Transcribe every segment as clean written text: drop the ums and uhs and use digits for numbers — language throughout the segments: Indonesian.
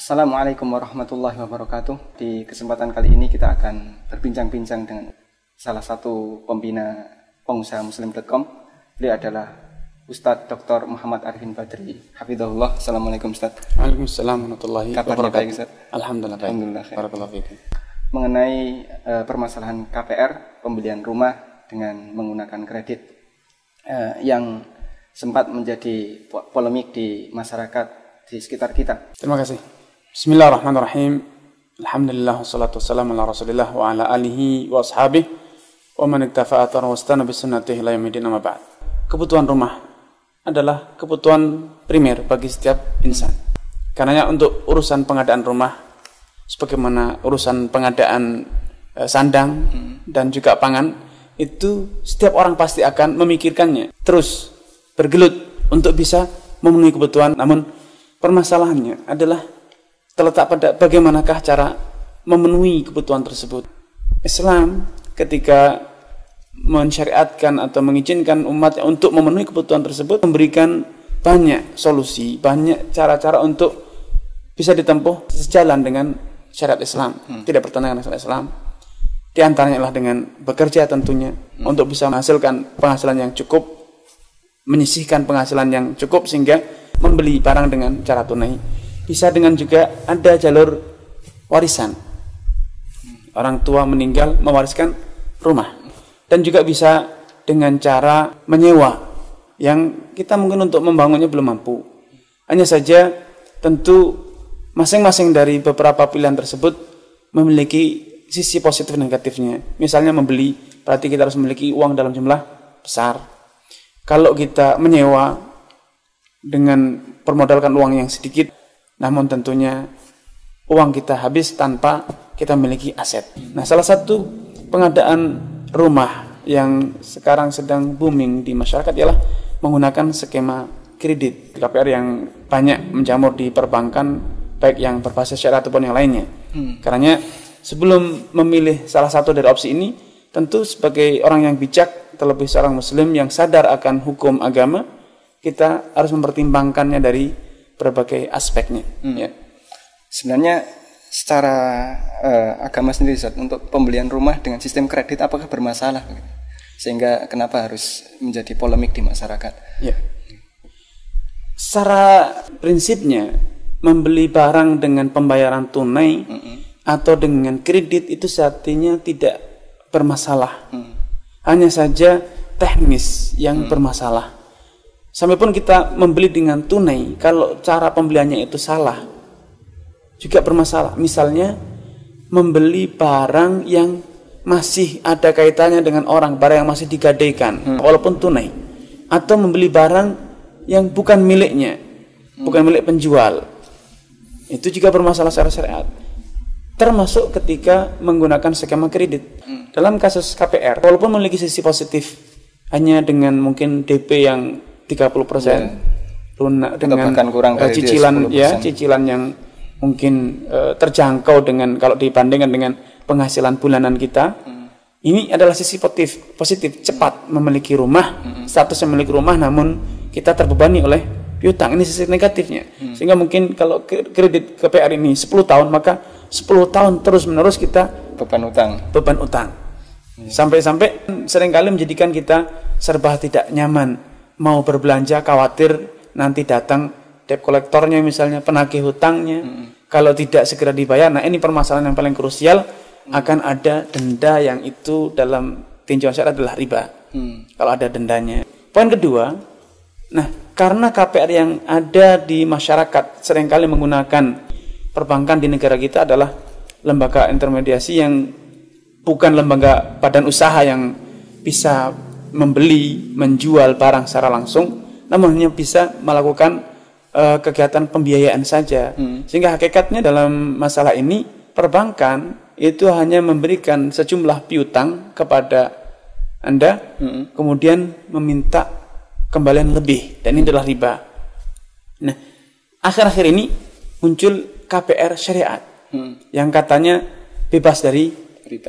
Assalamualaikum warahmatullahi wabarakatuh. Di kesempatan kali ini kita akan berbincang-bincang dengan salah satu pembina pengusahamuslim.com. Beliau adalah Ustadz Dr. Muhammad Arifin Badri, hafizahullah. Assalamualaikum Ustadz. Waalaikumsalam warahmatullahi wabarakatuh. Baik, Ustadz? Alhamdulillah baik. Alhamdulillah. Barakallahu fiikum. Mengenai permasalahan KPR, pembelian rumah dengan menggunakan kredit yang sempat menjadi polemik di masyarakat di sekitar kita. Terima kasih. Bismillahirrahmanirrahim. Alhamdulillah wassalatu wassalamu ala Rasulillah wa ala alihi wa ashabihi wa man iktafa athara wastana bi sunnatihi ila yaumil din, amma ba'd. Kebutuhan rumah adalah kebutuhan primer bagi setiap insan. Karenanya untuk urusan pengadaan rumah sebagaimana urusan pengadaan sandang dan juga pangan, itu setiap orang pasti akan memikirkannya, terus bergelut untuk bisa memenuhi kebutuhan. Namun permasalahannya adalah terletak pada bagaimanakah cara memenuhi kebutuhan tersebut. Islam ketika mensyariatkan atau mengizinkan umatnya untuk memenuhi kebutuhan tersebut, memberikan banyak solusi, banyak cara-cara untuk bisa ditempuh sejalan dengan syariat Islam, tidak bertentangan dengan syariat Islam. Di antaranya adalah dengan bekerja tentunya untuk bisa menghasilkan penghasilan yang cukup, menyisihkan penghasilan yang cukup sehingga membeli barang dengan cara tunai. Bisa dengan juga ada jalur warisan. Orang tua meninggal mewariskan rumah. Dan juga bisa dengan cara menyewa yang kita mungkin untuk membangunnya belum mampu. Hanya saja tentu masing-masing dari beberapa pilihan tersebut memiliki sisi positif dan negatifnya. Misalnya membeli, berarti kita harus memiliki uang dalam jumlah besar. Kalau kita menyewa dengan permodalkan uang yang sedikit, namun tentunya uang kita habis tanpa kita memiliki aset. Nah, salah satu pengadaan rumah yang sekarang sedang booming di masyarakat ialah menggunakan skema kredit KPR yang banyak menjamur di perbankan, baik yang berbasis syariah ataupun yang lainnya. Karena sebelum memilih salah satu dari opsi ini, tentu sebagai orang yang bijak, terlebih seorang muslim yang sadar akan hukum agama, kita harus mempertimbangkannya dari berbagai aspeknya. Ya. Sebenarnya secara agama sendiri, Ustaz, untuk pembelian rumah dengan sistem kredit apakah bermasalah? Sehingga kenapa harus menjadi polemik di masyarakat? Ya. Secara prinsipnya, membeli barang dengan pembayaran tunai atau dengan kredit itu artinya tidak bermasalah. Hanya saja teknis yang bermasalah. Sampai pun kita membeli dengan tunai, kalau cara pembeliannya itu salah, juga bermasalah. Misalnya, membeli barang yang masih ada kaitannya dengan orang, barang yang masih digadaikan, walaupun tunai. Atau membeli barang yang bukan miliknya, bukan milik penjual. Itu juga bermasalah secara syariat. Termasuk ketika menggunakan skema kredit. Dalam kasus KPR, walaupun memiliki sisi positif, hanya dengan mungkin DP yang 30%, lunak dengan kurang cicilan cicilan yang mungkin terjangkau dengan kalau dibandingkan dengan penghasilan bulanan kita. Ini adalah sisi positif, cepat memiliki rumah, status memiliki rumah, namun kita terbebani oleh piutang. Ini sisi negatifnya. Sehingga mungkin kalau kredit KPR ini 10 tahun, maka 10 tahun terus-menerus kita beban utang. Sampai-sampai seringkali menjadikan kita serba tidak nyaman. Mau berbelanja khawatir nanti datang debt kolektornya, misalnya penagih hutangnya, kalau tidak segera dibayar. Nah, ini permasalahan yang paling krusial. Akan ada denda yang itu dalam tinjauan syariat adalah riba, kalau ada dendanya. Poin kedua, nah, karena KPR yang ada di masyarakat seringkali menggunakan perbankan di negara kita adalah lembaga intermediasi yang bukan lembaga badan usaha yang bisa membeli, menjual barang secara langsung, namun hanya bisa melakukan kegiatan pembiayaan saja. Sehingga hakikatnya dalam masalah ini, perbankan itu hanya memberikan sejumlah piutang kepada Anda, kemudian meminta kembalian lebih, dan ini adalah riba. Nah, akhir-akhir ini muncul KPR syariat yang katanya bebas dari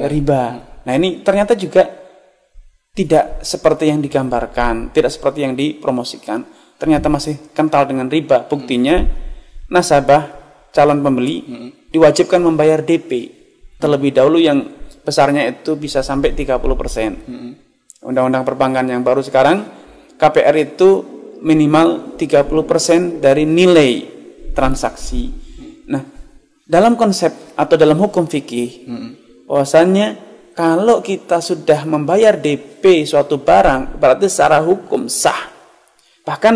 riba. Nah, ini ternyata juga tidak seperti yang digambarkan, tidak seperti yang dipromosikan. Ternyata masih kental dengan riba. Buktinya nasabah calon pembeli diwajibkan membayar DP terlebih dahulu yang besarnya itu bisa sampai 30%. Undang-undang perbankan yang baru sekarang, KPR itu minimal 30% dari nilai transaksi. Nah, dalam konsep atau dalam hukum fikih, bahwasannya kalau kita sudah membayar DP suatu barang, berarti secara hukum sah. Bahkan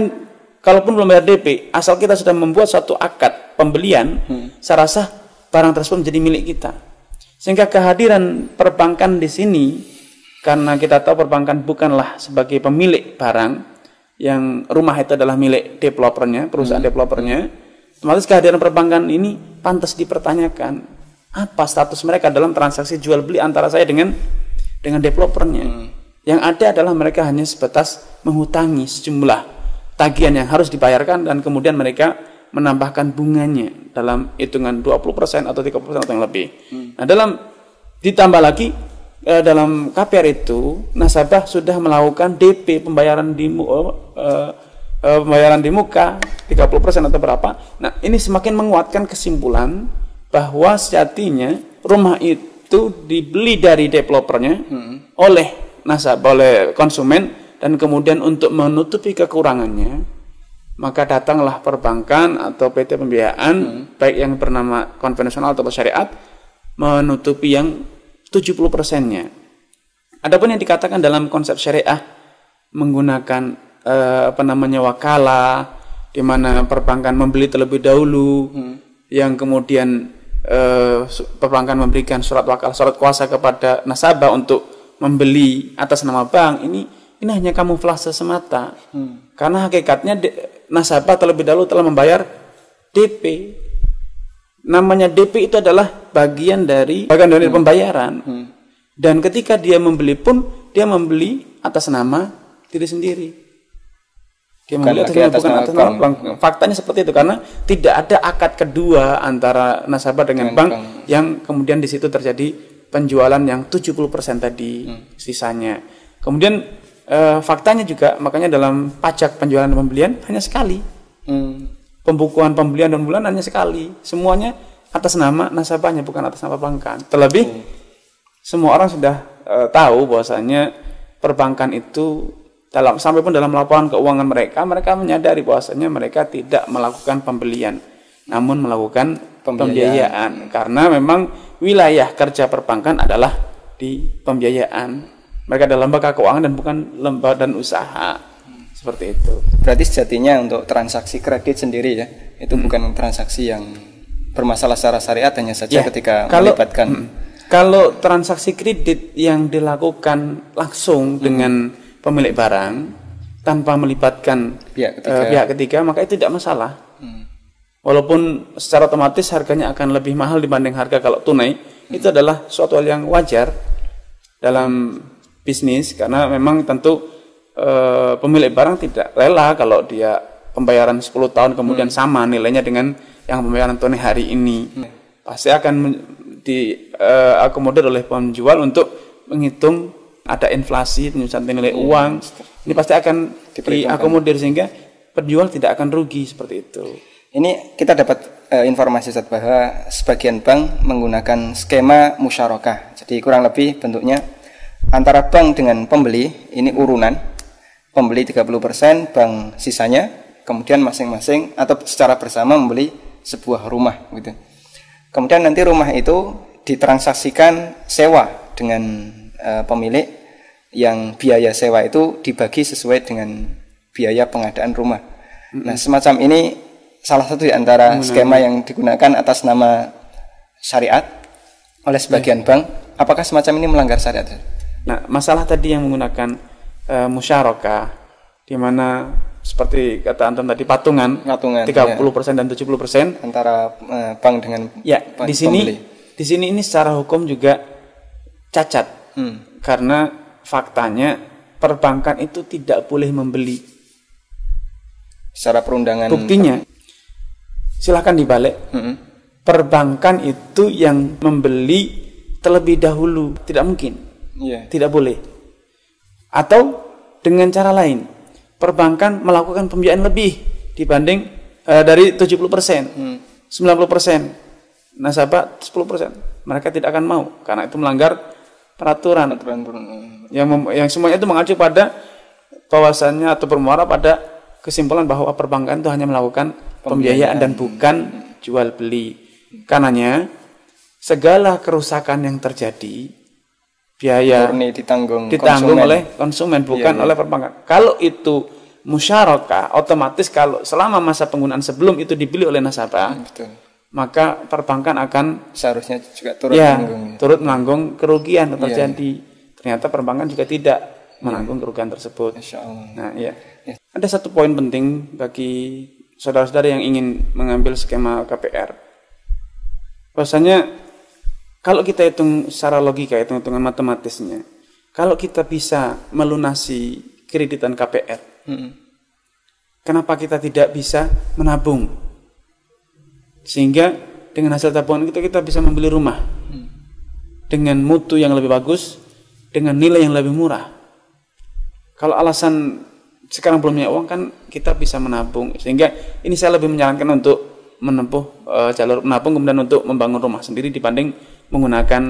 kalaupun belum bayar DP, asal kita sudah membuat suatu akad pembelian, secara sah barang tersebut menjadi milik kita. Sehingga kehadiran perbankan di sini, karena kita tahu perbankan bukanlah sebagai pemilik barang, yang rumah itu adalah milik developernya, perusahaan developernya, otomatis kehadiran perbankan ini pantas dipertanyakan. Apa status mereka dalam transaksi jual beli antara saya dengan developernya? Yang ada adalah mereka hanya sebatas menghutangi sejumlah tagihan yang harus dibayarkan dan kemudian mereka menambahkan bunganya dalam hitungan 20% atau 30% atau yang lebih. Nah, ditambah lagi dalam KPR itu nasabah sudah melakukan DP pembayaran di muka 30% atau berapa. Nah, ini semakin menguatkan kesimpulan bahwa sejatinya rumah itu dibeli dari developernya oleh nasabah, oleh konsumen, dan kemudian untuk menutupi kekurangannya maka datanglah perbankan atau PT pembiayaan baik yang bernama konvensional atau syariat menutupi yang 70%-nya. Adapun yang dikatakan dalam konsep syariah menggunakan wakalah, di mana perbankan membeli terlebih dahulu, yang kemudian perbankan memberikan surat wakalah, surat kuasa kepada nasabah untuk membeli atas nama bank. Ini hanya kamuflase semata. Karena hakikatnya nasabah terlebih dahulu telah membayar DP. Namanya DP itu adalah bagian dari pembayaran. Dan ketika dia membeli pun dia membeli atas nama diri sendiri. Dia membeli atas nama bank. Faktanya seperti itu karena tidak ada akad kedua antara nasabah dengan bank yang kemudian di situ terjadi penjualan yang 70% tadi sisanya. Kemudian faktanya juga makanya dalam pajak penjualan dan pembelian hanya sekali. Pembukuan pembelian dan pembelian hanya sekali. Semuanya atas nama nasabahnya bukan atas nama perbankan. Terlebih semua orang sudah tahu bahwasanya perbankan itu sampai pun dalam laporan keuangan mereka menyadari bahwasanya mereka tidak melakukan pembelian, namun melakukan pembiayaan. Karena memang wilayah kerja perbankan adalah di pembiayaan. Mereka adalah lembaga keuangan dan bukan lembaga dan usaha. Seperti itu. Berarti sejatinya untuk transaksi kredit sendiri ya, itu bukan transaksi yang bermasalah secara syariat, hanya saja ketika melibatkan. Kalau transaksi kredit yang dilakukan langsung dengan pemilik barang tanpa melibatkan pihak ketiga, maka itu tidak masalah. Walaupun secara otomatis harganya akan lebih mahal dibanding harga kalau tunai, itu adalah suatu hal yang wajar dalam bisnis, karena memang tentu pemilik barang tidak rela kalau dia pembayaran 10 tahun kemudian sama nilainya dengan yang pembayaran tunai hari ini. Pasti akan diakomodir oleh penjual untuk menghitung ada inflasi, penyusunan nilai uang. Ini pasti akan diakomodir sehingga penjual tidak akan rugi seperti itu. Ini kita dapat informasi Ustaz bahwa sebagian bank menggunakan skema musyarakah. Jadi kurang lebih bentuknya antara bank dengan pembeli, ini urunan. Pembeli 30%, bank sisanya, kemudian masing-masing atau secara bersama membeli sebuah rumah gitu. Kemudian nanti rumah itu ditransaksikan sewa dengan pemilik, yang biaya sewa itu dibagi sesuai dengan biaya pengadaan rumah. Nah, semacam ini salah satu di antara skema yang digunakan atas nama syariat oleh sebagian bank. Apakah semacam ini melanggar syariat? Nah, masalah tadi yang menggunakan musyarakah, di mana seperti kata antum tadi patungan 30% dan 70% antara bank dengan bank di sini pembeli. Di sini ini secara hukum juga cacat. Karena faktanya perbankan itu tidak boleh membeli secara perundangan. Buktinya silahkan dibalik. Perbankan itu yang membeli terlebih dahulu, tidak mungkin. Tidak boleh. Atau dengan cara lain, perbankan melakukan pembiayaan lebih dibanding dari 70%. 90%, nasabah 10%. Mereka tidak akan mau karena itu melanggar peraturan. Yang semuanya itu mengacu pada bahwasannya atau bermuara pada kesimpulan bahwa perbankan itu hanya melakukan pembiayaan dan bukan jual beli. Karenanya segala kerusakan yang terjadi biaya ditanggung oleh konsumen bukan oleh perbankan. Kalau itu musyarakah, otomatis kalau selama masa penggunaan sebelum itu dibeli oleh nasabah, maka perbankan akan seharusnya juga turut menanggung kerugian yang terjadi. Ternyata perbankan juga tidak menanggung kerugian tersebut. Nah, ada satu poin penting bagi saudara-saudara yang ingin mengambil skema KPR. Bahwasanya kalau kita hitung secara logika, hitung-hitungan matematisnya, kalau kita bisa melunasi kreditan KPR, kenapa kita tidak bisa menabung? Sehingga dengan hasil tabungan kita bisa membeli rumah dengan mutu yang lebih bagus, dengan nilai yang lebih murah. Kalau alasan sekarang belum punya uang kan kita bisa menabung. Sehingga ini saya lebih menyarankan untuk menempuh jalur menabung kemudian untuk membangun rumah sendiri dibanding menggunakan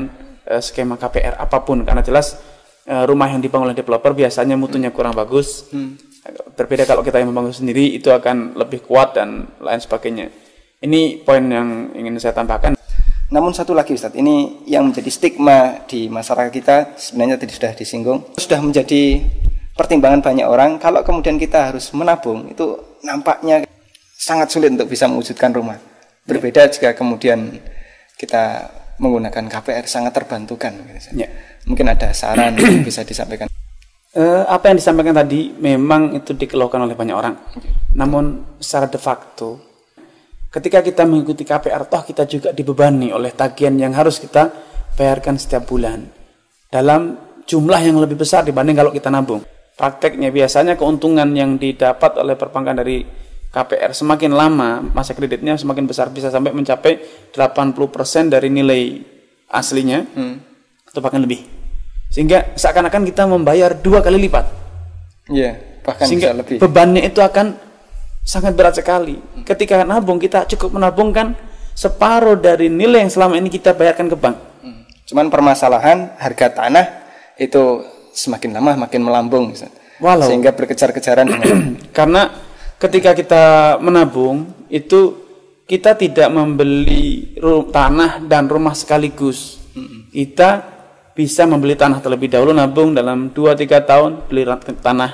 skema KPR apapun, karena jelas rumah yang dibangun oleh developer biasanya mutunya kurang bagus. Berbeda kalau kita yang membangun sendiri, itu akan lebih kuat dan lain sebagainya. Ini poin yang ingin saya tambahkan. Namun satu lagi Ustadz, ini yang menjadi stigma di masyarakat kita sebenarnya tadi sudah disinggung, sudah menjadi pertimbangan banyak orang. Kalau kemudian kita harus menabung, itu nampaknya sangat sulit untuk bisa mewujudkan rumah. Berbeda jika kemudian kita menggunakan KPR, sangat terbantukan. Mungkin ada saran yang bisa disampaikan. Apa yang disampaikan tadi memang itu dikeluhkan oleh banyak orang. Namun secara de facto, ketika kita mengikuti KPR, toh kita juga dibebani oleh tagihan yang harus kita bayarkan setiap bulan dalam jumlah yang lebih besar dibanding kalau kita nabung. Prakteknya biasanya keuntungan yang didapat oleh perbankan dari KPR semakin lama masa kreditnya semakin besar, bisa sampai mencapai 80% dari nilai aslinya atau bahkan lebih. Sehingga seakan-akan kita membayar 2 kali lipat. Bahkan sehingga bisa lebih. Bebannya itu akan sangat berat sekali. Ketika nabung, kita cukup menabungkan separuh dari nilai yang selama ini kita bayarkan ke bank. Cuman permasalahan harga tanah itu semakin lama makin melambung, sehingga berkejar-kejaran dengan karena ketika kita menabung itu kita tidak membeli tanah dan rumah sekaligus. Kita bisa membeli tanah terlebih dahulu, nabung dalam 2-3 tahun beli tanah.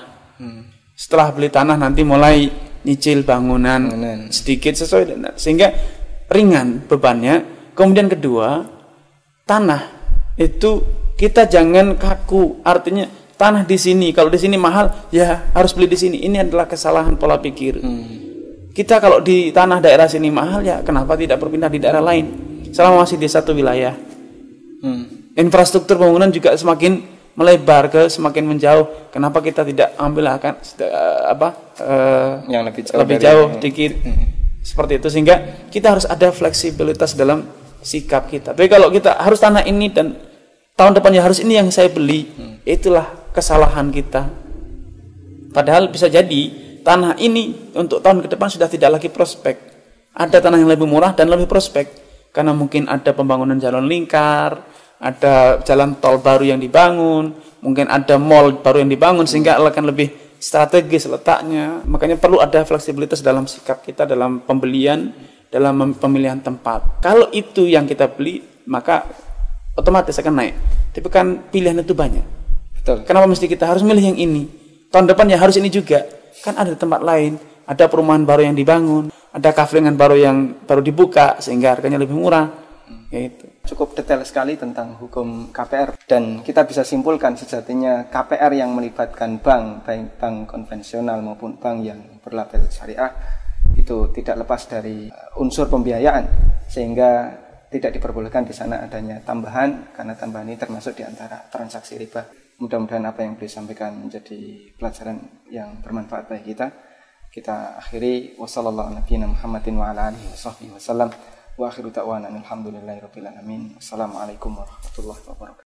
Setelah beli tanah nanti mulai nyicil bangunan sedikit sesuai dengan, sehingga ringan bebannya. Kemudian kedua, tanah itu kita jangan kaku, artinya tanah di sini, kalau di sini mahal ya harus beli di sini. Ini adalah kesalahan pola pikir. Kita kalau di tanah daerah sini mahal, ya kenapa tidak berpindah di daerah lain selama masih di satu wilayah. Infrastruktur pembangunan juga semakin melebar ke semakin menjauh, kenapa kita tidak ambil yang lebih jauh dikit. Seperti itu, sehingga kita harus ada fleksibilitas dalam sikap kita. Tapi kalau kita harus tanah ini dan tahun depannya harus ini yang saya beli, itulah kesalahan kita. Padahal bisa jadi tanah ini untuk tahun ke depan sudah tidak lagi prospek. Ada tanah yang lebih murah dan lebih prospek, karena mungkin ada pembangunan jalan lingkar, ada jalan tol baru yang dibangun, mungkin ada mall baru yang dibangun, sehingga akan lebih strategis letaknya. Makanya perlu ada fleksibilitas dalam sikap kita, dalam pembelian, dalam pemilihan tempat. Kalau itu yang kita beli, maka otomatis akan naik. Tapi kan pilihan itu banyak. Betul. Kenapa mesti kita harus milih yang ini? Tahun depan ya harus ini juga. Kan ada tempat lain, ada perumahan baru yang dibangun, ada kafe baru yang baru dibuka sehingga harganya lebih murah. Gitu. Cukup detail sekali tentang hukum KPR, dan kita bisa simpulkan sejatinya KPR yang melibatkan bank, baik bank konvensional maupun bank yang berlabel syariah, itu tidak lepas dari unsur pembiayaan, sehingga tidak diperbolehkan di sana adanya tambahan, karena tambahan ini termasuk di antara transaksi riba. Mudah-mudahan apa yang beliau sampaikan menjadi pelajaran yang bermanfaat bagi kita. Kita akhiri, wassalamualaikum warahmatullahi wabarakatuh. Wa akhiru da'wana alhamdulillahirabbil alamin. Wassalamualaikum warahmatullahi wabarakatuh.